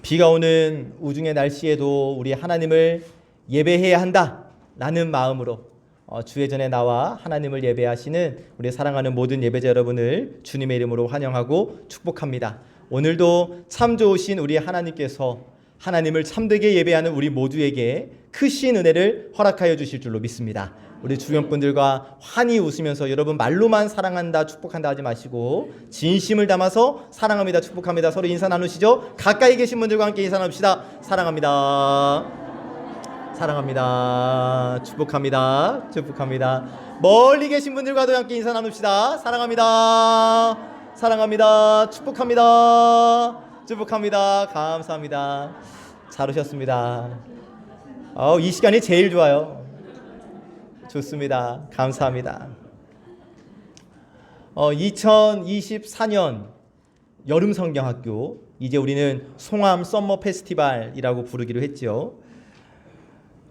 비가 오는 우중의 날씨에도 우리 하나님을 예배해야 한다라는 마음으로 주의 전에 나와 하나님을 예배하시는 우리 사랑하는 모든 예배자 여러분을 주님의 이름으로 환영하고 축복합니다. 오늘도 참 좋으신 우리 하나님께서 하나님을 참되게 예배하는 우리 모두에게 크신 은혜를 허락하여 주실 줄로 믿습니다. 우리 주변 분들과 환히 웃으면서 여러분 말로만 사랑한다 축복한다 하지 마시고 진심을 담아서 사랑합니다 축복합니다 서로 인사 나누시죠. 가까이 계신 분들과 함께 인사 나눕시다. 사랑합니다 사랑합니다 축복합니다 축복합니다. 멀리 계신 분들과도 함께 인사 나눕시다. 사랑합니다 사랑합니다 축복합니다 축복합니다. 감사합니다. 잘 오셨습니다. 이 시간이 제일 좋아요. 좋습니다. 감사합니다. 2024년 여름 성경학교, 이제 우리는 송암 썸머 페스티벌이라고 부르기로 했죠.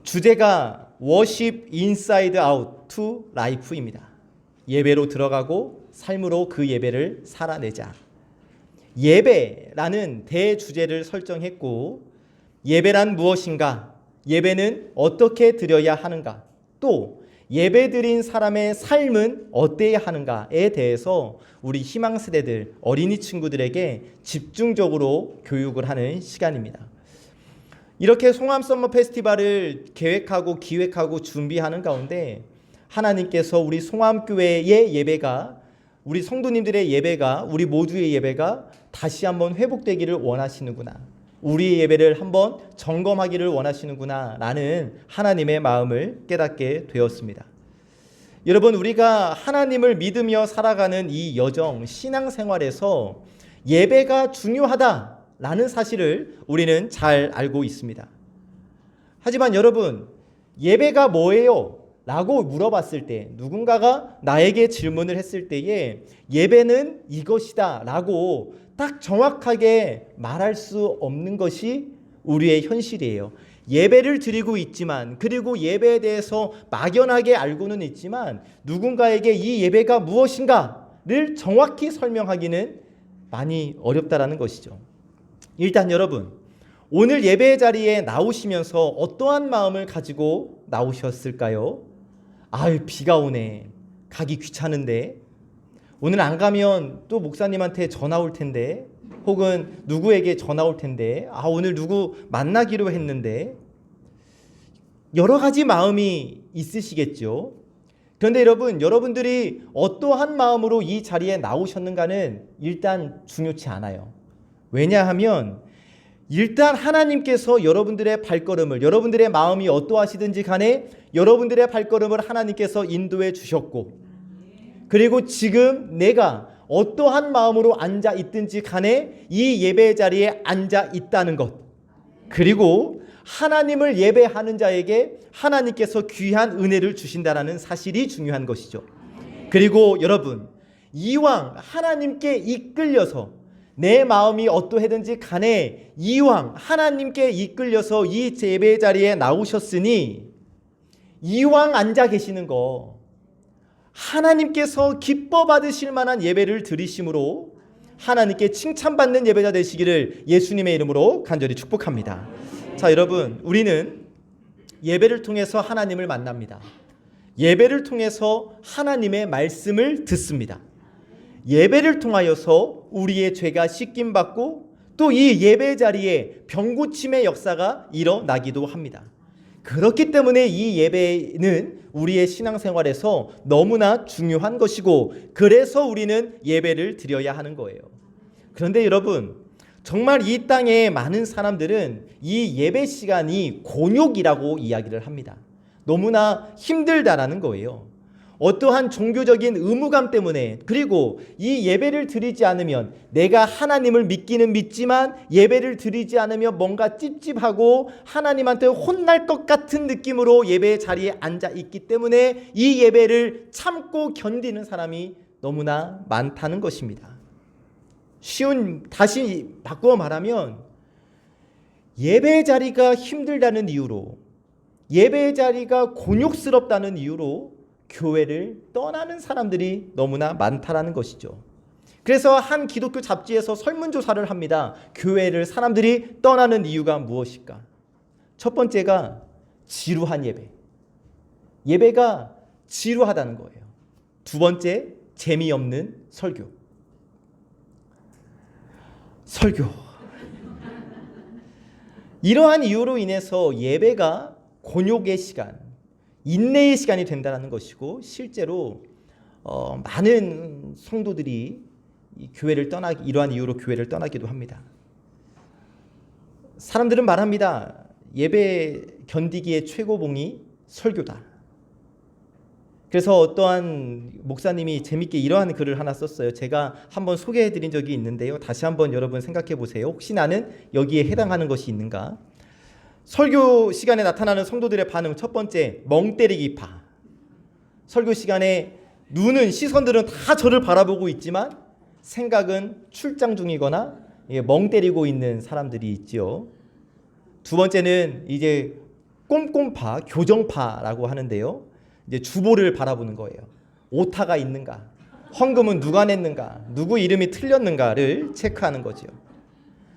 주제가 Worship Inside Out to Life입니다. 예배로 들어가고 삶으로 그 예배를 살아내자. 예배라는 대주제를 설정했고, 예배란 무엇인가? 예배는 어떻게 드려야 하는가? 또 예배드린 사람의 삶은 어때야 하는가에 대해서 우리 희망세대들, 어린이 친구들에게 집중적으로 교육을 하는 시간입니다. 이렇게 송암 썸머 페스티벌을 계획하고 기획하고 준비하는 가운데 하나님께서 우리 송암교회의 예배가, 우리 성도님들의 예배가, 우리 모두의 예배가 다시 한번 회복되기를 원하시는구나, 우리의 예배를 한번 점검하기를 원하시는구나 라는 하나님의 마음을 깨닫게 되었습니다. 여러분, 우리가 하나님을 믿으며 살아가는 이 여정, 신앙생활에서 예배가 중요하다라는 사실을 우리는 잘 알고 있습니다. 하지만 여러분, 예배가 뭐예요? 라고 물어봤을 때, 누군가가 나에게 질문을 했을 때에 예배는 이것이다 라고 딱 정확하게 말할 수 없는 것이 우리의 현실이에요. 예배를 드리고 있지만, 그리고 예배에 대해서 막연하게 알고는 있지만 누군가에게 이 예배가 무엇인가를 정확히 설명하기는 많이 어렵다라는 것이죠. 일단 여러분, 오늘 예배 자리에 나오시면서 어떠한 마음을 가지고 나오셨을까요? 비가 오네, 가기 귀찮은데, 오늘 안 가면 또 목사님한테 전화 올 텐데, 혹은 누구에게 전화 올 텐데, 오늘 누구 만나기로 했는데, 여러 가지 마음이 있으시겠죠. 그런데 여러분, 여러분들이 어떠한 마음으로 이 자리에 나오셨는가는 일단 중요치 않아요. 왜냐하면 일단 하나님께서 여러분들의 발걸음을, 여러분들의 마음이 어떠하시든지 간에 여러분들의 발걸음을 하나님께서 인도해 주셨고, 그리고 지금 내가 어떠한 마음으로 앉아 있든지 간에 이 예배 자리에 앉아 있다는 것, 그리고 하나님을 예배하는 자에게 하나님께서 귀한 은혜를 주신다는 사실이 중요한 것이죠. 그리고 여러분, 이왕 하나님께 이끌려서 내 마음이 어떠하든지 간에 이왕 하나님께 이끌려서 이 예배 자리에 나오셨으니 이왕 앉아 계시는 거, 하나님께서 기뻐 받으실 만한 예배를 드리심으로 하나님께 칭찬받는 예배자 되시기를 예수님의 이름으로 간절히 축복합니다. 자, 여러분, 우리는 예배를 통해서 하나님을 만납니다. 예배를 통해서 하나님의 말씀을 듣습니다. 예배를 통하여서 우리의 죄가 씻김받고 또 이 예배 자리에 병고침의 역사가 일어나기도 합니다. 그렇기 때문에 이 예배는 우리의 신앙생활에서 너무나 중요한 것이고, 그래서 우리는 예배를 드려야 하는 거예요. 그런데 여러분, 정말 이 땅에 많은 사람들은 이 예배 시간이 곤욕이라고 이야기를 합니다. 너무나 힘들다라는 거예요. 어떠한 종교적인 의무감 때문에, 그리고 이 예배를 드리지 않으면 내가 하나님을 믿기는 믿지만 예배를 드리지 않으면 뭔가 찝찝하고 하나님한테 혼날 것 같은 느낌으로 예배 자리에 앉아 있기 때문에 이 예배를 참고 견디는 사람이 너무나 많다는 것입니다. 다시 바꾸어 말하면 예배 자리가 힘들다는 이유로, 예배 자리가 곤욕스럽다는 이유로 교회를 떠나는 사람들이 너무나 많다라는 것이죠. 그래서 한 기독교 잡지에서 설문조사를 합니다. 교회를 사람들이 떠나는 이유가 무엇일까? 첫 번째가 지루한 예배. 예배가 지루하다는 거예요. 두 번째, 재미없는 설교. 이러한 이유로 인해서 예배가 곤욕의 시간, 인내의 시간이 된다는 것이고, 실제로 많은 성도들이 이러한 이유로 교회를 떠나기도 합니다. 사람들은 말합니다. 예배 견디기의 최고봉이 설교다. 그래서 어떠한 목사님이 재밌게 이러한 글을 하나 썼어요. 제가 한번 소개해드린 적이 있는데요. 다시 한번 여러분 생각해 보세요. 혹시 나는 여기에 해당하는 것이 있는가? 설교 시간에 나타나는 성도들의 반응, 첫 번째, 멍 때리기파. 설교 시간에 눈은, 시선들은 다 저를 바라보고 있지만 생각은 출장 중이거나 멍 때리고 있는 사람들이 있죠. 두 번째는 이제 꼼꼼파, 교정파라고 하는데요. 이제 주보를 바라보는 거예요. 오타가 있는가, 헌금은 누가 냈는가, 누구 이름이 틀렸는가를 체크하는 거죠.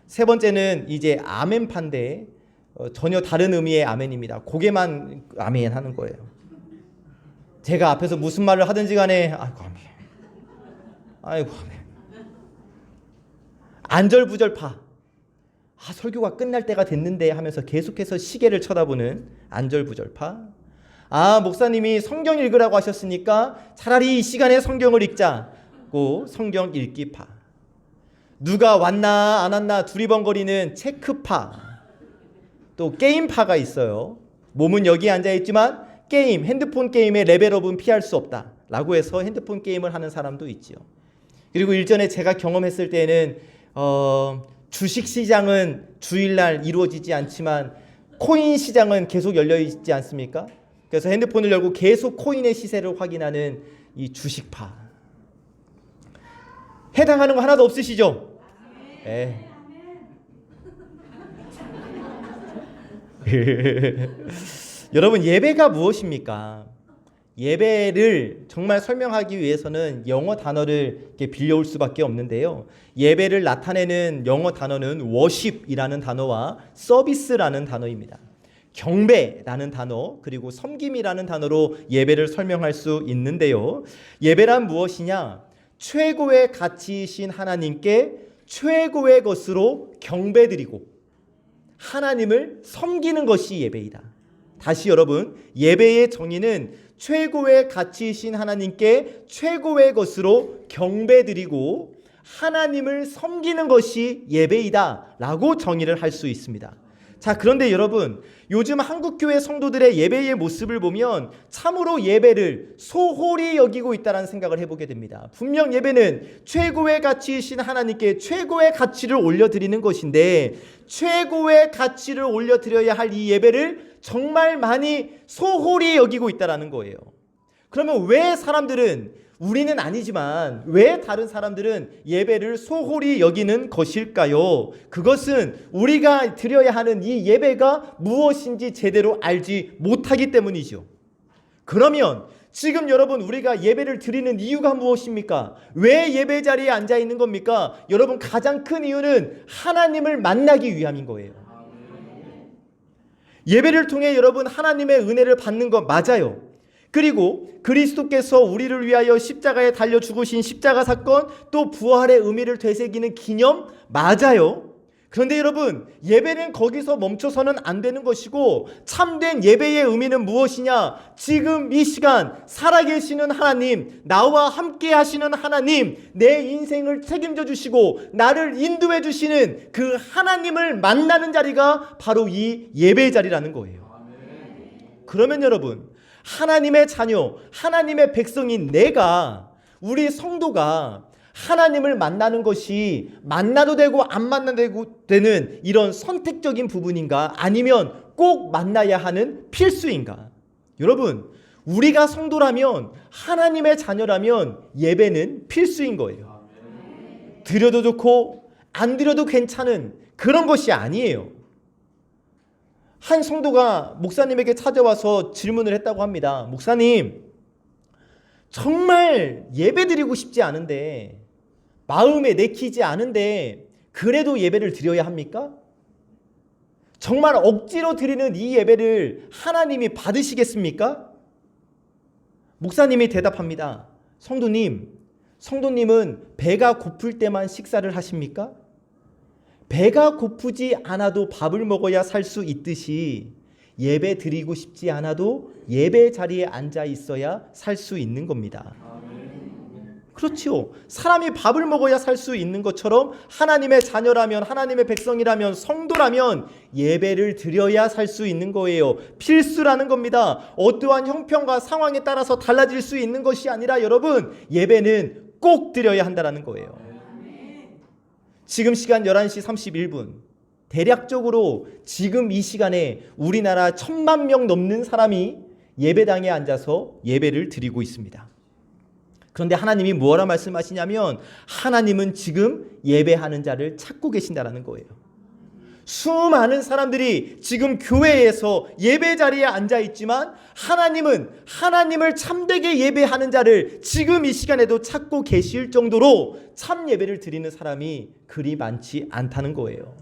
세 번째는 이제 아멘파인데 전혀 다른 의미의 아멘입니다. 고개만 아멘 하는 거예요. 제가 앞에서 무슨 말을 하든지 간에 아이고 아멘. 안절부절파. 설교가 끝날 때가 됐는데 하면서 계속해서 시계를 쳐다보는 안절부절파. 목사님이 성경 읽으라고 하셨으니까 차라리 이 시간에 성경을 읽자고 성경 읽기파. 누가 왔나 안 왔나 두리번거리는 체크파. 또 게임파가 있어요. 몸은 여기에 앉아있지만 게임, 핸드폰 게임의 레벨업은 피할 수 없다 라고 해서 핸드폰 게임을 하는 사람도 있죠. 그리고 일전에 제가 경험했을 때는 주식시장은 주일날 이루어지지 않지만 코인 시장은 계속 열려있지 않습니까? 그래서 핸드폰을 열고 계속 코인의 시세를 확인하는 이 주식파. 해당하는 거 하나도 없으시죠? 네. 여러분, 예배가 무엇입니까? 예배를 정말 설명하기 위해서는 영어 단어를 이렇게 빌려올 수밖에 없는데요. 예배를 나타내는 영어 단어는 worship이라는 단어와 service라는 단어입니다. 경배라는 단어, 그리고 섬김이라는 단어로 예배를 설명할 수 있는데요. 예배란 무엇이냐? 최고의 가치이신 하나님께 최고의 것으로 경배드리고 하나님을 섬기는 것이 예배이다. 다시 여러분, 예배의 정의는 최고의 가치이신 하나님께 최고의 것으로 경배드리고 하나님을 섬기는 것이 예배이다 라고 정의를 할 수 있습니다. 자, 그런데 여러분, 요즘 한국교회 성도들의 예배의 모습을 보면 참으로 예배를 소홀히 여기고 있다는 생각을 해보게 됩니다. 분명 예배는 최고의 가치이신 하나님께 최고의 가치를 올려드리는 것인데 최고의 가치를 올려드려야 할 이 예배를 정말 많이 소홀히 여기고 있다는 거예요. 그러면 왜 사람들은, 우리는 아니지만 왜 다른 사람들은 예배를 소홀히 여기는 것일까요? 그것은 우리가 드려야 하는 이 예배가 무엇인지 제대로 알지 못하기 때문이죠. 그러면 지금 여러분, 우리가 예배를 드리는 이유가 무엇입니까? 왜 예배 자리에 앉아 있는 겁니까? 여러분, 가장 큰 이유는 하나님을 만나기 위함인 거예요. 예배를 통해 여러분 하나님의 은혜를 받는 것 맞아요. 그리고 그리스도께서 우리를 위하여 십자가에 달려 죽으신 십자가 사건, 또 부활의 의미를 되새기는 기념 맞아요. 그런데 여러분, 예배는 거기서 멈춰서는 안 되는 것이고 참된 예배의 의미는 무엇이냐? 지금 이 시간 살아계시는 하나님, 나와 함께 하시는 하나님, 내 인생을 책임져 주시고 나를 인도해 주시는 그 하나님을 만나는 자리가 바로 이 예배 자리라는 거예요. 그러면 여러분, 하나님의 자녀, 하나님의 백성인 내가, 우리 성도가 하나님을 만나는 것이 만나도 되고 안 만나도 되는 이런 선택적인 부분인가? 아니면 꼭 만나야 하는 필수인가? 여러분, 우리가 성도라면, 하나님의 자녀라면 예배는 필수인 거예요. 드려도 좋고 안 드려도 괜찮은 그런 것이 아니에요. 한 성도가 목사님에게 찾아와서 질문을 했다고 합니다. 목사님, 정말 예배 드리고 싶지 않은데 마음에 내키지 않은데 그래도 예배를 드려야 합니까? 정말 억지로 드리는 이 예배를 하나님이 받으시겠습니까? 목사님이 대답합니다. 성도님은 배가 고플 때만 식사를 하십니까? 배가 고프지 않아도 밥을 먹어야 살 수 있듯이 예배 드리고 싶지 않아도 예배 자리에 앉아 있어야 살 수 있는 겁니다. 그렇지요. 사람이 밥을 먹어야 살 수 있는 것처럼 하나님의 자녀라면, 하나님의 백성이라면, 성도라면 예배를 드려야 살 수 있는 거예요. 필수라는 겁니다. 어떠한 형편과 상황에 따라서 달라질 수 있는 것이 아니라 여러분, 예배는 꼭 드려야 한다는 거예요. 지금 시간 11시 31분. 대략적으로 지금 이 시간에 우리나라 1000만 명 넘는 사람이 예배당에 앉아서 예배를 드리고 있습니다. 그런데 하나님이 뭐라 말씀하시냐면 하나님은 지금 예배하는 자를 찾고 계신다라는 거예요. 수많은 사람들이 지금 교회에서 예배 자리에 앉아 있지만 하나님은 하나님을 참되게 예배하는 자를 지금 이 시간에도 찾고 계실 정도로 참 예배를 드리는 사람이 그리 많지 않다는 거예요.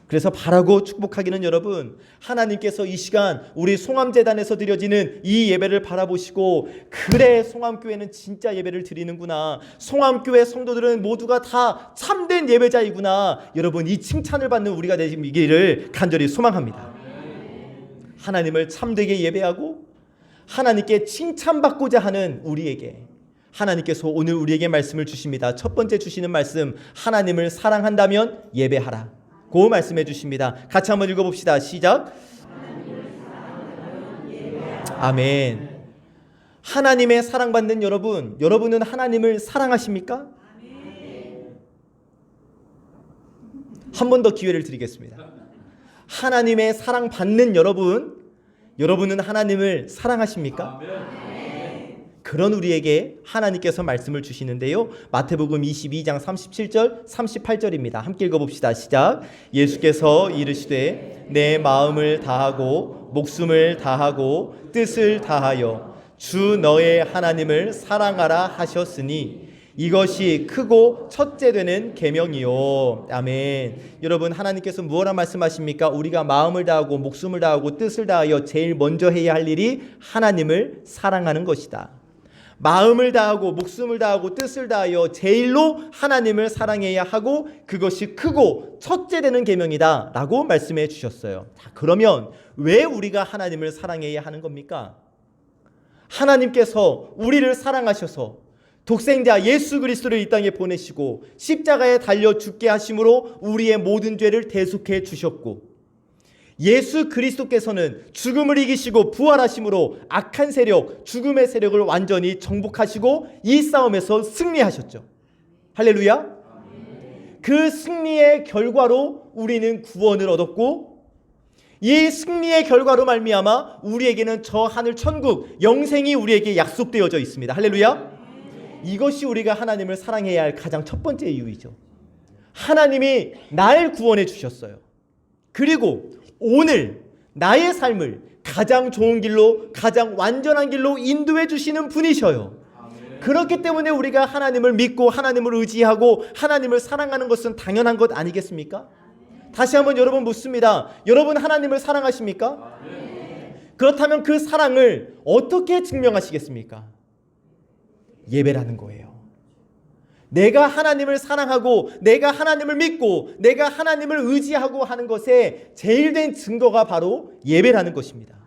그래서 바라고 축복하기는 여러분, 하나님께서 이 시간 우리 송암재단에서 드려지는 이 예배를 바라보시고 그래 송암교회는 진짜 예배를 드리는구나, 송암교회 성도들은 모두가 다 참된 예배자이구나, 여러분 이 칭찬을 받는 우리가 되기를 간절히 소망합니다. 하나님을 참되게 예배하고 하나님께 칭찬받고자 하는 우리에게 하나님께서 오늘 우리에게 말씀을 주십니다. 첫 번째 주시는 말씀, 하나님을 사랑한다면 예배하라. 고 말씀해 주십니다. 같이 한번 읽어봅시다. 시작. 아멘. 하나님의 사랑받는 여러분은 하나님을 사랑하십니까? 한 번 더 기회를 드리겠습니다. 하나님의 사랑받는 여러분은 하나님을 사랑하십니까? 그런 우리에게 하나님께서 말씀을 주시는데요. 마태복음 22장 37절 38절입니다. 함께 읽어봅시다. 시작. 예수께서 이르시되 내 마음을 다하고 목숨을 다하고 뜻을 다하여 주 너의 하나님을 사랑하라 하셨으니 이것이 크고 첫째 되는 계명이요. 아멘. 여러분, 하나님께서 무엇라 말씀하십니까? 우리가 마음을 다하고 목숨을 다하고 뜻을 다하여 제일 먼저 해야 할 일이 하나님을 사랑하는 것이다. 마음을 다하고 목숨을 다하고 뜻을 다하여 제일로 하나님을 사랑해야 하고 그것이 크고 첫째 되는 계명이다 라고 말씀해 주셨어요. 자, 그러면 왜 우리가 하나님을 사랑해야 하는 겁니까? 하나님께서 우리를 사랑하셔서 독생자 예수 그리스도를 이 땅에 보내시고 십자가에 달려 죽게 하심으로 우리의 모든 죄를 대속해 주셨고, 예수 그리스도께서는 죽음을 이기시고 부활하심으로 악한 세력, 죽음의 세력을 완전히 정복하시고 이 싸움에서 승리하셨죠. 할렐루야. 그 승리의 결과로 우리는 구원을 얻었고, 이 승리의 결과로 말미암아 우리에게는 저 하늘 천국 영생이 우리에게 약속되어져 있습니다. 할렐루야. 이것이 우리가 하나님을 사랑해야 할 가장 첫 번째 이유이죠. 하나님이 날 구원해 주셨어요. 그리고 오늘 나의 삶을 가장 좋은 길로, 가장 완전한 길로 인도해 주시는 분이셔요. 그렇기 때문에 우리가 하나님을 믿고 하나님을 의지하고 하나님을 사랑하는 것은 당연한 것 아니겠습니까? 다시 한번 여러분 묻습니다. 여러분 하나님을 사랑하십니까? 그렇다면 그 사랑을 어떻게 증명하시겠습니까? 예배라는 거예요. 내가 하나님을 사랑하고 내가 하나님을 믿고 내가 하나님을 의지하고 하는 것에 제일 된 증거가 바로 예배라는 것입니다.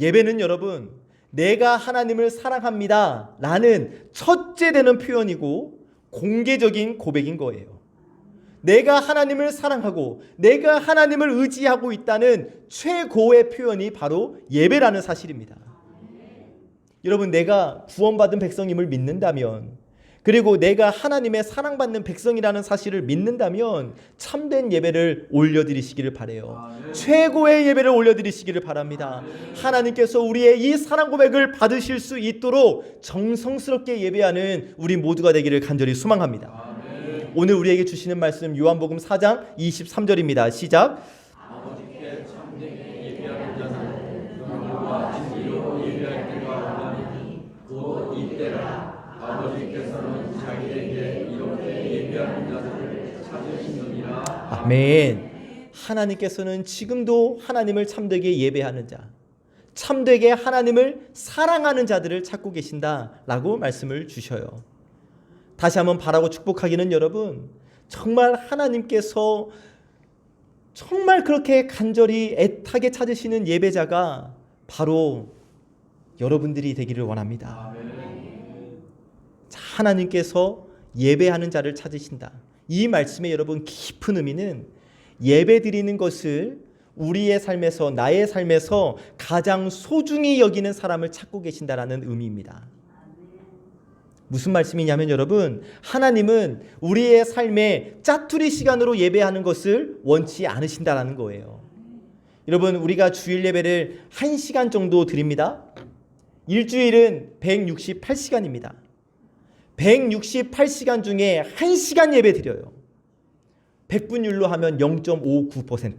예배는 여러분, 내가 하나님을 사랑합니다 라는 첫째 되는 표현이고 공개적인 고백인 거예요. 내가 하나님을 사랑하고 내가 하나님을 의지하고 있다는 최고의 표현이 바로 예배라는 사실입니다. 여러분, 내가 구원받은 백성임을 믿는다면, 그리고 내가 하나님의 사랑받는 백성이라는 사실을 믿는다면 참된 예배를 올려드리시기를 바라요. 최고의 예배를 올려드리시기를 바랍니다. 하나님께서 우리의 이 사랑 고백을 받으실 수 있도록 정성스럽게 예배하는 우리 모두가 되기를 간절히 소망합니다. 오늘 우리에게 주시는 말씀 요한복음 4장 23절입니다. 시작. 아버지께 참되게 예배하는 자는 영과 진리로 예배할 때가 오나니 곧 이때라. 아버지께서는 자기에게 이렇게 아멘. 하나님께서는 지금도 하나님을 참되게 예배하는 자, 참되게 하나님을 사랑하는 자들을 찾고 계신다라고 말씀을 주셔요. 다시 한번 바라고 축복하기는 여러분, 정말 하나님께서 정말 그렇게 간절히 애타게 찾으시는 예배자가 바로 여러분들이 되기를 원합니다. 자, 하나님께서 예배하는 자를 찾으신다. 이 말씀의 여러분 깊은 의미는 예배 드리는 것을 우리의 삶에서, 나의 삶에서 가장 소중히 여기는 사람을 찾고 계신다라는 의미입니다. 무슨 말씀이냐면 여러분, 하나님은 우리의 삶에 짜투리 시간으로 예배하는 것을 원치 않으신다라는 거예요. 여러분, 우리가 주일 예배를 1시간 정도 드립니다. 일주일은 168시간입니다. 168시간 중에 1시간 예배 드려요. 100분율로 하면 0.59%.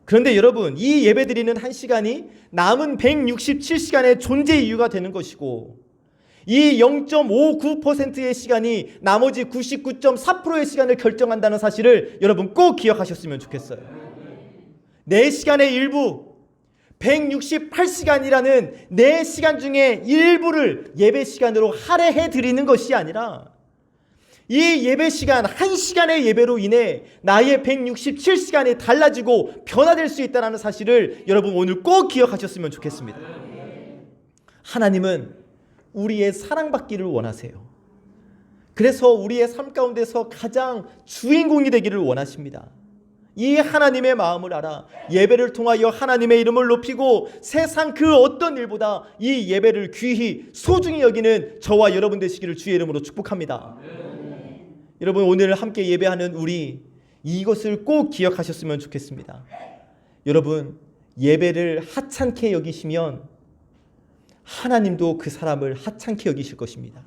그런데 여러분, 이 예배 드리는 1시간이 남은 167시간의 존재 이유가 되는 것이고, 이 0.59%의 시간이 나머지 99.4%의 시간을 결정한다는 사실을 여러분 꼭 기억하셨으면 좋겠어요. 4시간의 일부, 168시간이라는 4시간 중에 일부를 예배 시간으로 할애해 드리는 것이 아니라, 이 예배 시간 1시간의 예배로 인해 나의 167시간이 달라지고 변화될 수 있다는 사실을 여러분 오늘 꼭 기억하셨으면 좋겠습니다. 하나님은 우리의 사랑받기를 원하세요. 그래서 우리의 삶 가운데서 가장 주인공이 되기를 원하십니다. 이 하나님의 마음을 알아 예배를 통하여 하나님의 이름을 높이고 세상 그 어떤 일보다 이 예배를 귀히 소중히 여기는 저와 여러분 되시기를 주의 이름으로 축복합니다. 여러분, 오늘 함께 예배하는 우리 이것을 꼭 기억하셨으면 좋겠습니다. 여러분, 예배를 하찮게 여기시면 하나님도 그 사람을 하찮게 여기실 것입니다.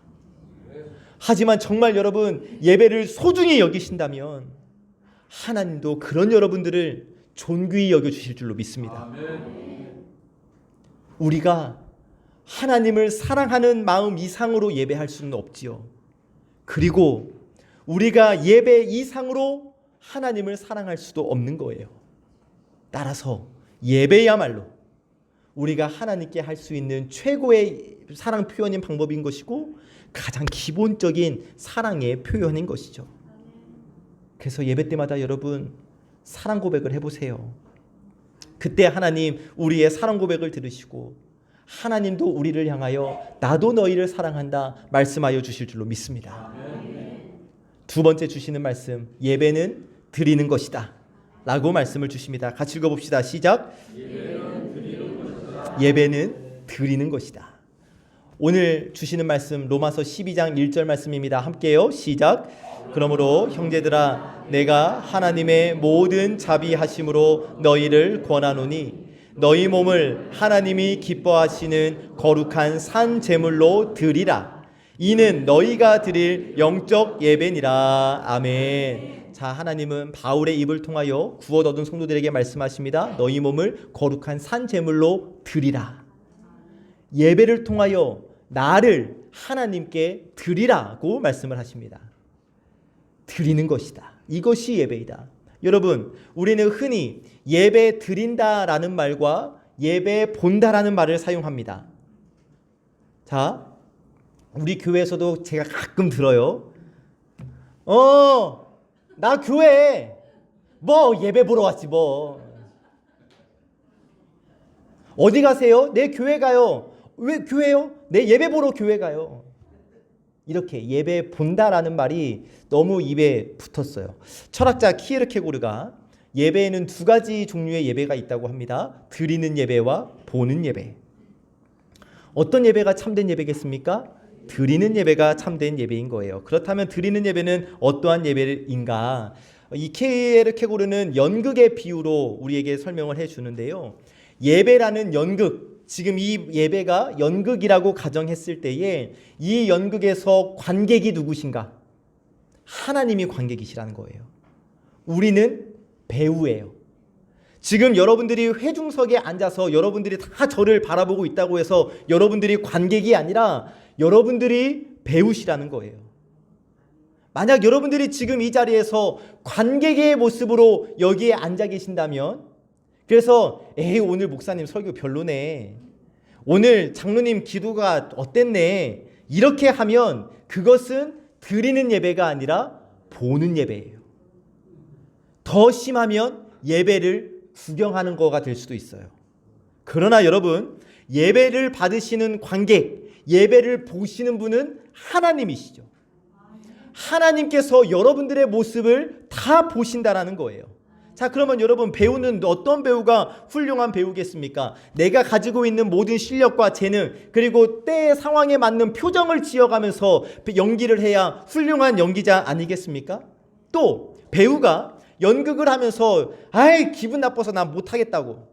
하지만 정말 여러분, 예배를 소중히 여기신다면 하나님도 그런 여러분들을 존귀히 여겨주실 줄로 믿습니다. 우리가 하나님을 사랑하는 마음 이상으로 예배할 수는 없지요. 그리고 우리가 예배 이상으로 하나님을 사랑할 수도 없는 거예요. 따라서 예배야말로 우리가 하나님께 할 수 있는 최고의 사랑 표현인 방법인 것이고 가장 기본적인 사랑의 표현인 것이죠. 그래서 예배 때마다 여러분 사랑 고백을 해보세요. 그때 하나님 우리의 사랑 고백을 들으시고 하나님도 우리를 향하여 나도 너희를 사랑한다 말씀하여 주실 줄로 믿습니다. 두 번째 주시는 말씀, 예배는 드리는 것이다 라고 말씀을 주십니다. 같이 읽어봅시다. 시작. 예배는 드리는 것이다. 오늘 주시는 말씀 로마서 12장 1절 말씀입니다. 함께요. 시작. 그러므로 형제들아 내가 하나님의 모든 자비하심으로 너희를 권하노니 너희 몸을 하나님이 기뻐하시는 거룩한 산 제물로 드리라. 이는 너희가 드릴 영적 예배니라. 아멘. 자, 하나님은 바울의 입을 통하여 구원 얻은 성도들에게 말씀하십니다. 너희 몸을 거룩한 산 제물로 드리라. 예배를 통하여 나를 하나님께 드리라고 말씀을 하십니다. 드리는 것이다. 이것이 예배이다. 여러분, 우리는 흔히 예배 드린다라는 말과 예배 본다라는 말을 사용합니다. 자, 우리 교회에서도 제가 가끔 들어요. 나 교회 예배 보러 왔지 뭐. 어디 가세요? 내 교회 가요. 왜 교회요? 내 예배 보러 교회 가요. 이렇게 예배 본다라는 말이 너무 입에 붙었어요. 철학자 키에르케고르가 예배에는 두 가지 종류의 예배가 있다고 합니다. 드리는 예배와 보는 예배. 어떤 예배가 참된 예배겠습니까? 드리는 예배가 참된 예배인 거예요. 그렇다면 드리는 예배는 어떠한 예배인가? 이 키에르케고르는 연극의 비유로 우리에게 설명을 해주는데요. 예배라는 연극, 지금 이 예배가 연극이라고 가정했을 때에 이 연극에서 관객이 누구신가? 하나님이 관객이시라는 거예요. 우리는 배우예요. 지금 여러분들이 회중석에 앉아서 여러분들이 다 저를 바라보고 있다고 해서 여러분들이 관객이 아니라 여러분들이 배우시라는 거예요. 만약 여러분들이 지금 이 자리에서 관객의 모습으로 여기에 앉아 계신다면, 그래서 오늘 목사님 설교 별로네, 오늘 장로님 기도가 어땠네, 이렇게 하면 그것은 드리는 예배가 아니라 보는 예배예요. 더 심하면 예배를 구경하는 거가 될 수도 있어요. 그러나 여러분, 예배를 받으시는 관객, 예배를 보시는 분은 하나님이시죠. 하나님께서 여러분들의 모습을 다 보신다라는 거예요. 자, 그러면 여러분, 배우는 어떤 배우가 훌륭한 배우겠습니까? 내가 가지고 있는 모든 실력과 재능, 그리고 때의 상황에 맞는 표정을 지어가면서 연기를 해야 훌륭한 연기자 아니겠습니까? 또 배우가 연극을 하면서 기분 나빠서 난 못하겠다고,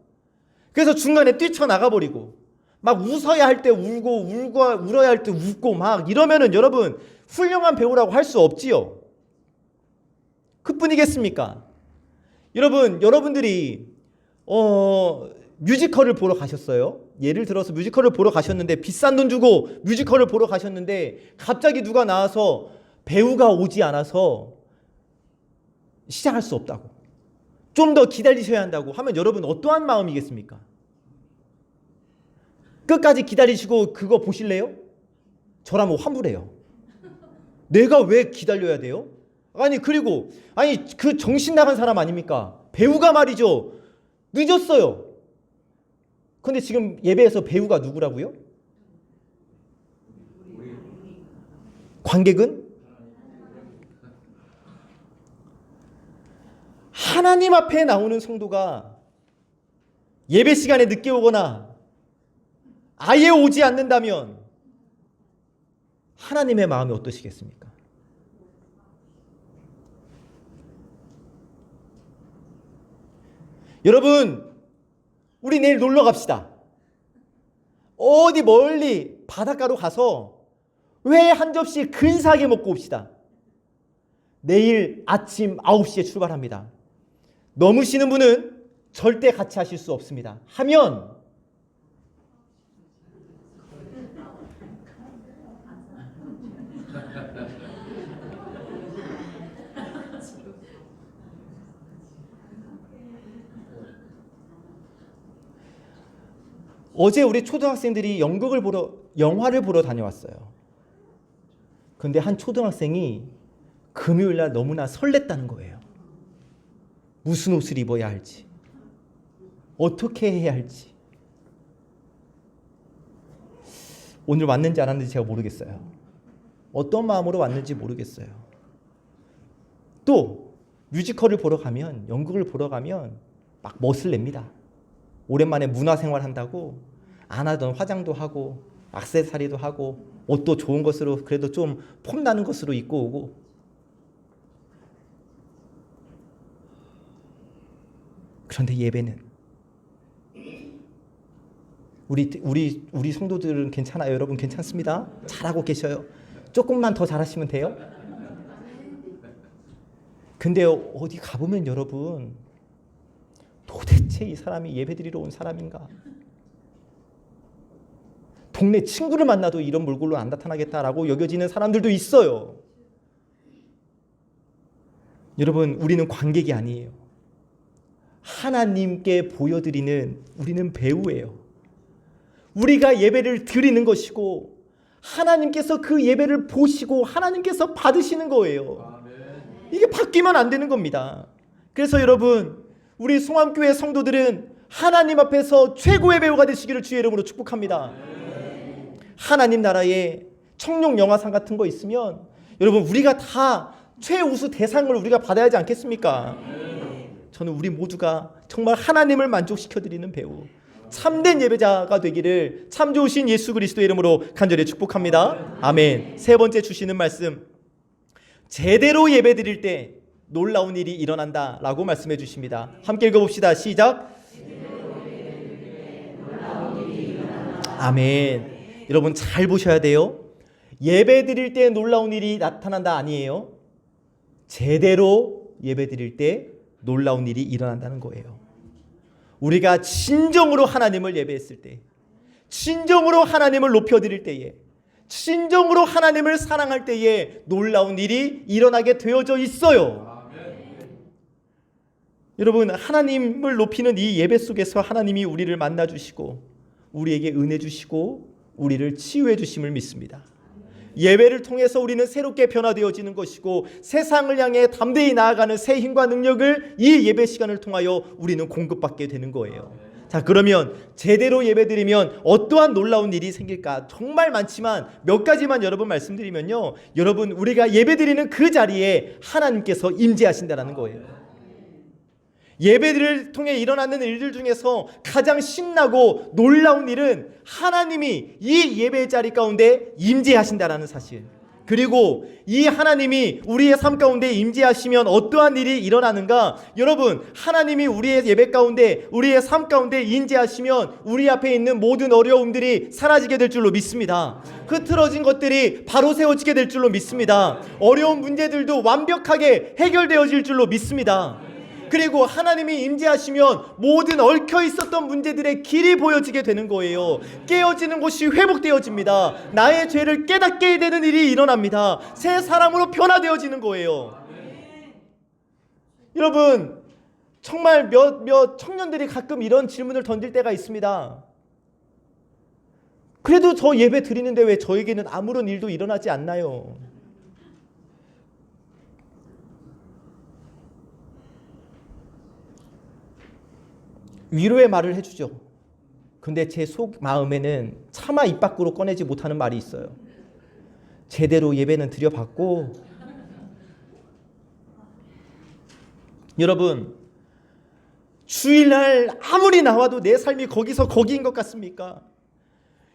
그래서 중간에 뛰쳐나가버리고 막 웃어야 할 때 울고 울어야 할 때 웃고 막 이러면은 여러분, 훌륭한 배우라고 할 수 없지요. 그뿐이겠습니까? 여러분들이 뮤지컬을 보러 가셨어요. 예를 들어서 뮤지컬을 보러 가셨는데, 비싼 돈 주고 뮤지컬을 보러 가셨는데 갑자기 누가 나와서 배우가 오지 않아서 시작할 수 없다고, 좀 더 기다리셔야 한다고 하면 여러분 어떠한 마음이겠습니까? 끝까지 기다리시고 그거 보실래요? 저라면 환불해요. 내가 왜 기다려야 돼요? 그리고 그 정신 나간 사람 아닙니까? 배우가 말이죠, 늦었어요. 근데 지금 예배에서 배우가 누구라고요? 관객은? 하나님 앞에 나오는 성도가 예배 시간에 늦게 오거나 아예 오지 않는다면 하나님의 마음이 어떠시겠습니까? 여러분, 우리 내일 놀러 갑시다. 어디 멀리 바닷가로 가서 회 한 접시 근사하게 먹고 옵시다. 내일 아침 9시에 출발합니다. 넘으시는 분은 절대 같이 하실 수 없습니다. 하면 어제 우리 초등학생들이 영화를 보러 다녀왔어요. 근데 한 초등학생이 금요일날 너무나 설렜다는 거예요. 무슨 옷을 입어야 할지, 어떻게 해야 할지. 오늘 왔는지 안 왔는지 제가 모르겠어요. 어떤 마음으로 왔는지 모르겠어요. 또 뮤지컬을 보러 가면, 연극을 보러 가면 막 멋을 냅니다. 오랜만에 문화생활 한다고 안 하던 화장도 하고 액세서리도 하고 옷도 좋은 것으로, 그래도 좀 폼나는 것으로 입고 오고. 그런데 예배는, 우리 성도들은 괜찮아요. 여러분 괜찮습니다. 잘하고 계셔요. 조금만 더 잘하시면 돼요. 근데 어디 가보면 여러분, 도대체 이 사람이 예배드리러 온 사람인가? 동네 친구를 만나도 이런 몰골로 안 나타나겠다라고 여겨지는 사람들도 있어요. 여러분, 우리는 관객이 아니에요. 하나님께 보여드리는, 우리는 배우예요. 우리가 예배를 드리는 것이고 하나님께서 그 예배를 보시고 하나님께서 받으시는 거예요. 이게 바뀌면 안 되는 겁니다. 그래서 여러분, 우리 송암교회 성도들은 하나님 앞에서 최고의 배우가 되시기를 주의 이름으로 축복합니다. 하나님 나라에 청룡 영화상 같은 거 있으면 여러분, 우리가 다 최우수 대상을 우리가 받아야 하지 않겠습니까? 저는 우리 모두가 정말 하나님을 만족시켜드리는 배우, 참된 예배자가 되기를 참 좋으신 예수 그리스도의 이름으로 간절히 축복합니다. 아멘. 세 번째 주시는 말씀, 제대로 예배드릴 때 놀라운 일이 일어난다라고 말씀해 주십니다. 함께 읽어봅시다. 시작. 아멘. 여러분 잘 보셔야 돼요. 예배드릴 때 놀라운 일이 나타난다 아니에요. 제대로 예배드릴 때 놀라운 일이 일어난다는 거예요. 우리가 진정으로 하나님을 예배했을 때, 진정으로 하나님을 높여드릴 때에, 진정으로 하나님을 사랑할 때에 놀라운 일이 일어나게 되어져 있어요. 여러분, 하나님을 높이는 이 예배 속에서 하나님이 우리를 만나주시고 우리에게 은혜 주시고 우리를 치유해 주심을 믿습니다. 예배를 통해서 우리는 새롭게 변화되어지는 것이고 세상을 향해 담대히 나아가는 새 힘과 능력을 이 예배 시간을 통하여 우리는 공급받게 되는 거예요. 자, 그러면 제대로 예배드리면 어떠한 놀라운 일이 생길까? 정말 많지만 몇 가지만 여러분 말씀드리면요, 여러분, 우리가 예배드리는 그 자리에 하나님께서 임재하신다는 거예요. 예배들을 통해 일어나는 일들 중에서 가장 신나고 놀라운 일은 하나님이 이 예배 자리 가운데 임재하신다라는 사실. 그리고 이 하나님이 우리의 삶 가운데 임재하시면 어떠한 일이 일어나는가? 여러분, 하나님이 우리의 예배 가운데, 우리의 삶 가운데 임재하시면 우리 앞에 있는 모든 어려움들이 사라지게 될 줄로 믿습니다. 흐트러진 것들이 바로 세워지게 될 줄로 믿습니다. 어려운 문제들도 완벽하게 해결되어질 줄로 믿습니다. 그리고 하나님이 임재하시면 모든 얽혀 있었던 문제들의 길이 보여지게 되는 거예요. 깨어지는 곳이 회복되어집니다. 나의 죄를 깨닫게 되는 일이 일어납니다. 새 사람으로 변화되어지는 거예요. 여러분, 정말 몇 청년들이 가끔 이런 질문을 던질 때가 있습니다. 그래도 저 예배 드리는데 왜 저에게는 아무런 일도 일어나지 않나요? 위로의 말을 해주죠. 근데 제 속 마음에는 차마 입 밖으로 꺼내지 못하는 말이 있어요. 제대로 예배는 드려봤고, 여러분, 주일날 아무리 나와도 내 삶이 거기인 것 같습니까?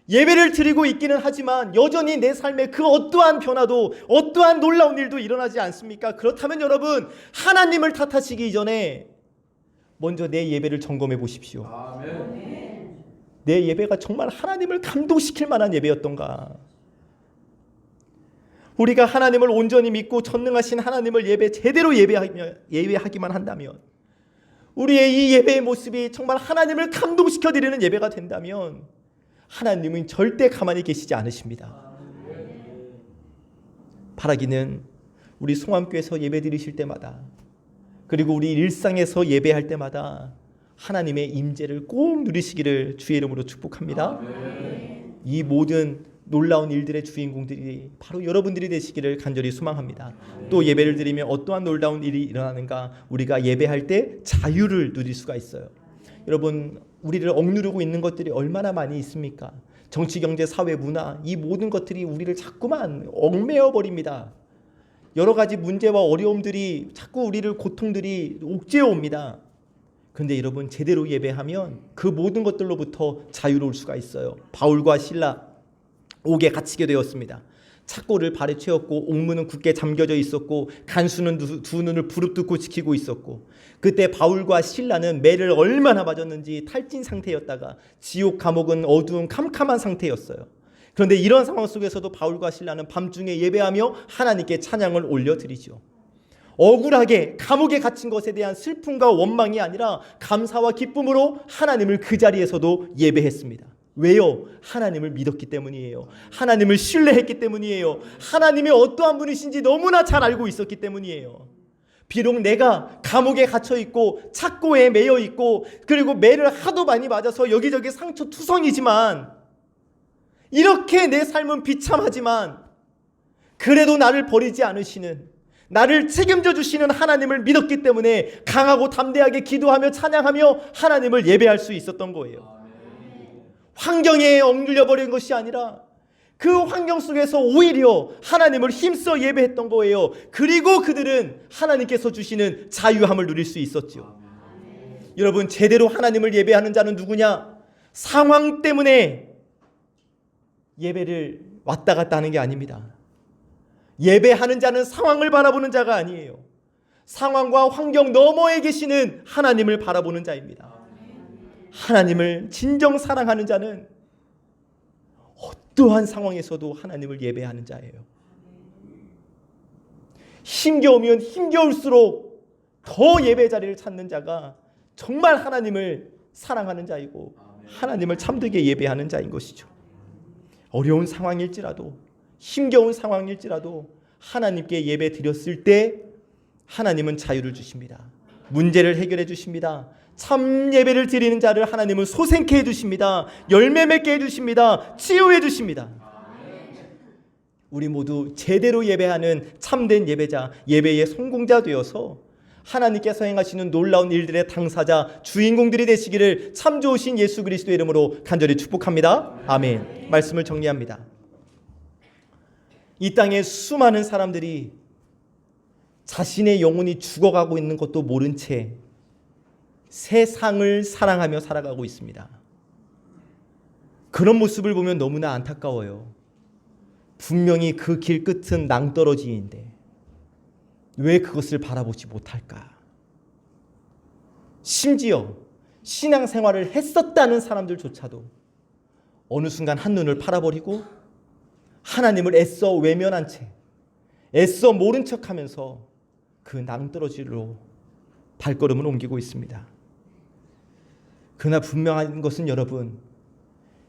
예배를 드리고 있기는 하지만 여전히 내 삶에 그 어떠한 변화도, 어떠한 놀라운 일도 일어나지 않습니까? 그렇다면 여러분, 하나님을 탓하시기 전에 먼저 내 예배를 점검해 보십시오. 아멘. 내 예배가 정말 하나님을 감동시킬 만한 예배였던가? 우리가 하나님을 온전히 믿고 전능하신 하나님을 제대로 예배하기만 한다면, 우리의 이 예배의 모습이 정말 하나님을 감동시켜 드리는 예배가 된다면 하나님은 절대 가만히 계시지 않으십니다. 바라기는 우리 송암교회에서 예배 드리실 때마다, 그리고 우리 일상에서 예배할 때마다 하나님의 임재를 꼭 누리시기를 주의 이름으로 축복합니다. 아멘. 이 모든 놀라운 일들의 주인공들이 바로 여러분들이 되시기를 간절히 소망합니다. 또 예배를 드리면 어떠한 놀라운 일이 일어나는가? 우리가 예배할 때 자유를 누릴 수가 있어요. 여러분, 우리를 억누르고 있는 것들이 얼마나 많이 있습니까? 정치, 경제, 사회, 문화, 이 모든 것들이 우리를 자꾸만 얽매어 버립니다. 여러 가지 문제와 어려움들이 자꾸 우리를, 고통들이 옥죄어 옵니다. 그런데 여러분, 제대로 예배하면 그 모든 것들로부터 자유로울 수가 있어요. 바울과 실라 옥에 갇히게 되었습니다. 착고를 발에 채웠고 옥문은 굳게 잠겨져 있었고 간수는 두 눈을 부릅뜨고 지키고 있었고, 그때 바울과 실라는 매를 얼마나 맞았는지 탈진 상태였다가 지옥 감옥은 어두운 캄캄한 상태였어요. 그런데 이런 상황 속에서도 바울과 실라는 밤중에 예배하며 하나님께 찬양을 올려드리죠. 억울하게 감옥에 갇힌 것에 대한 슬픔과 원망이 아니라 감사와 기쁨으로 하나님을 그 자리에서도 예배했습니다. 왜요? 하나님을 믿었기 때문이에요. 하나님을 신뢰했기 때문이에요. 하나님이 어떠한 분이신지 너무나 잘 알고 있었기 때문이에요. 비록 내가 감옥에 갇혀있고 착고에 매여있고 그리고 매를 하도 많이 맞아서 여기저기 상처 투성이지만, 이렇게 내 삶은 비참하지만 그래도 나를 버리지 않으시는, 나를 책임져 주시는 하나님을 믿었기 때문에 강하고 담대하게 기도하며 찬양하며 하나님을 예배할 수 있었던 거예요. 환경에 억눌려 버린 것이 아니라 그 환경 속에서 오히려 하나님을 힘써 예배했던 거예요. 그리고 그들은 하나님께서 주시는 자유함을 누릴 수 있었죠. 여러분, 제대로 하나님을 예배하는 자는 누구냐? 상황 때문에 예배를 왔다 갔다 하는 게 아닙니다. 예배하는 자는 상황을 바라보는 자가 아니에요. 상황과 환경 너머에 계시는 하나님을 바라보는 자입니다. 하나님을 진정 사랑하는 자는 어떠한 상황에서도 하나님을 예배하는 자예요. 힘겨우면 힘겨울수록 더 예배 자리를 찾는 자가 정말 하나님을 사랑하는 자이고 하나님을 참되게 예배하는 자인 것이죠. 어려운 상황일지라도 힘겨운 상황일지라도 하나님께 예배 드렸을 때 하나님은 자유를 주십니다. 문제를 해결해 주십니다. 참 예배를 드리는 자를 하나님은 소생케 해주십니다. 열매 맺게 해주십니다. 치유해 주십니다. 우리 모두 제대로 예배하는 참된 예배자, 예배의 성공자 되어서 하나님께서 행하시는 놀라운 일들의 당사자, 주인공들이 되시기를 참 좋으신 예수 그리스도의 이름으로 간절히 축복합니다. 아멘. 말씀을 정리합니다. 이 땅에 수많은 사람들이 자신의 영혼이 죽어가고 있는 것도 모른 채 세상을 사랑하며 살아가고 있습니다. 그런 모습을 보면 너무나 안타까워요. 분명히 그 길 끝은 낭떠러지인데 왜 그것을 바라보지 못할까? 심지어 신앙생활을 했었다는 사람들조차도 어느 순간 한눈을 팔아버리고 하나님을 애써 외면한 채 애써 모른 척하면서 그 낭떠러지로 발걸음을 옮기고 있습니다. 그러나 분명한 것은 여러분,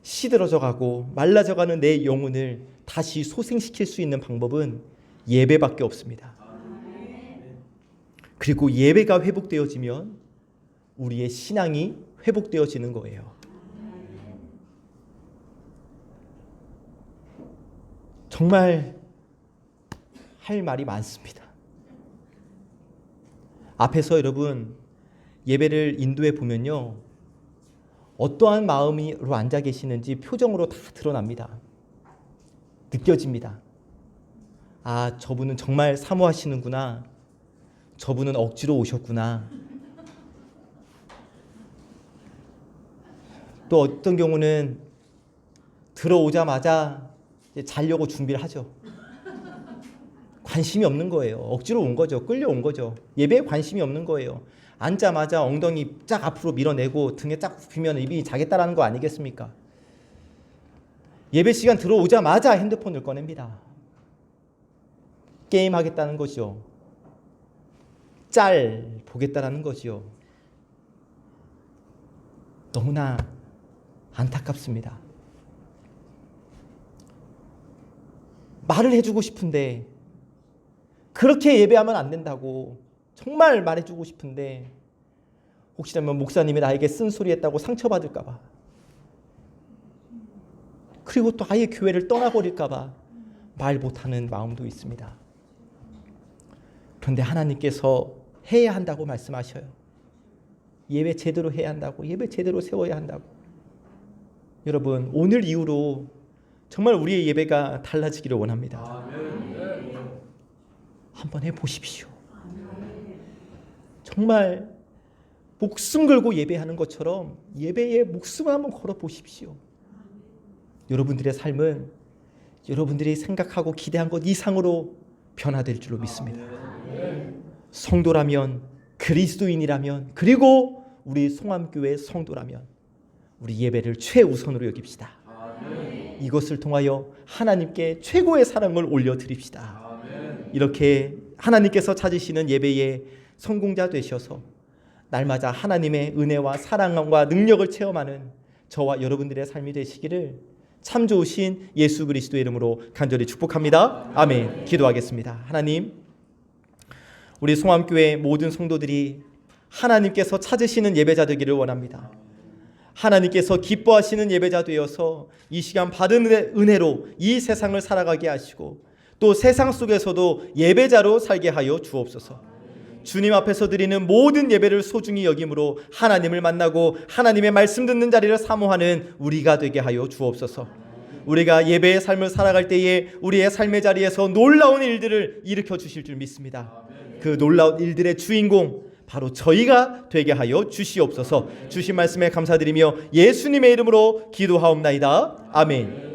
시들어져가고 말라져가는 내 영혼을 다시 소생시킬 수 있는 방법은 예배밖에 없습니다. 그리고 예배가 회복되어지면 우리의 신앙이 회복되어지는 거예요. 정말 할 말이 많습니다. 앞에서 여러분 예배를 인도해 보면요, 어떠한 마음으로 앉아 계시는지 표정으로 다 드러납니다. 느껴집니다. 아, 저분은 정말 사모하시는구나. 저분은 억지로 오셨구나. 또 어떤 경우는 들어오자마자 이제 자려고 준비를 하죠. 관심이 없는 거예요. 억지로 온 거죠. 끌려온 거죠. 예배에 관심이 없는 거예요. 앉자마자 엉덩이 쫙 앞으로 밀어내고 등에 쫙 굽히면 입이 자겠다라는 거 아니겠습니까? 예배 시간 들어오자마자 핸드폰을 꺼냅니다. 게임하겠다는 거죠. 짤 보겠다라는 거죠. 너무나 안타깝습니다. 말을 해주고 싶은데, 그렇게 예배하면 안 된다고 정말 말해주고 싶은데 혹시라면 목사님이 나에게 쓴소리했다고 상처받을까 봐, 그리고 또 아예 교회를 떠나버릴까 봐 말 못하는 마음도 있습니다. 그런데 하나님께서 해야 한다고 말씀하셔요. 예배 제대로 해야 한다고, 예배 제대로 세워야 한다고. 여러분, 오늘 이후로 정말 우리의 예배가 달라지기를 원합니다. 한번 해보십시오. 정말 목숨 걸고 예배하는 것처럼 예배에 목숨을 한번 걸어보십시오. 여러분들의 삶은 여러분들이 생각하고 기대한 것 이상으로 변화될 줄로 믿습니다. 성도라면, 그리스도인이라면, 그리고 우리 송암교회 성도라면 우리 예배를 최우선으로 여깁시다. 이것을 통하여 하나님께 최고의 사랑을 올려드립시다. 이렇게 하나님께서 찾으시는 예배의 성공자 되셔서 날마다 하나님의 은혜와 사랑과 능력을 체험하는 저와 여러분들의 삶이 되시기를 참 좋으신 예수 그리스도의 이름으로 간절히 축복합니다. 아멘. 기도하겠습니다. 하나님, 우리 송암교회 모든 성도들이 하나님께서 찾으시는 예배자 되기를 원합니다. 하나님께서 기뻐하시는 예배자 되어서 이 시간 받은 은혜로 이 세상을 살아가게 하시고 또 세상 속에서도 예배자로 살게 하여 주옵소서. 주님 앞에서 드리는 모든 예배를 소중히 여김으로 하나님을 만나고 하나님의 말씀 듣는 자리를 사모하는 우리가 되게 하여 주옵소서. 우리가 예배의 삶을 살아갈 때에 우리의 삶의 자리에서 놀라운 일들을 일으켜 주실 줄 믿습니다. 그 놀라운 일들의 주인공 바로 저희가 되게 하여 주시옵소서. 주신 말씀에 감사드리며 예수님의 이름으로 기도하옵나이다. 아멘.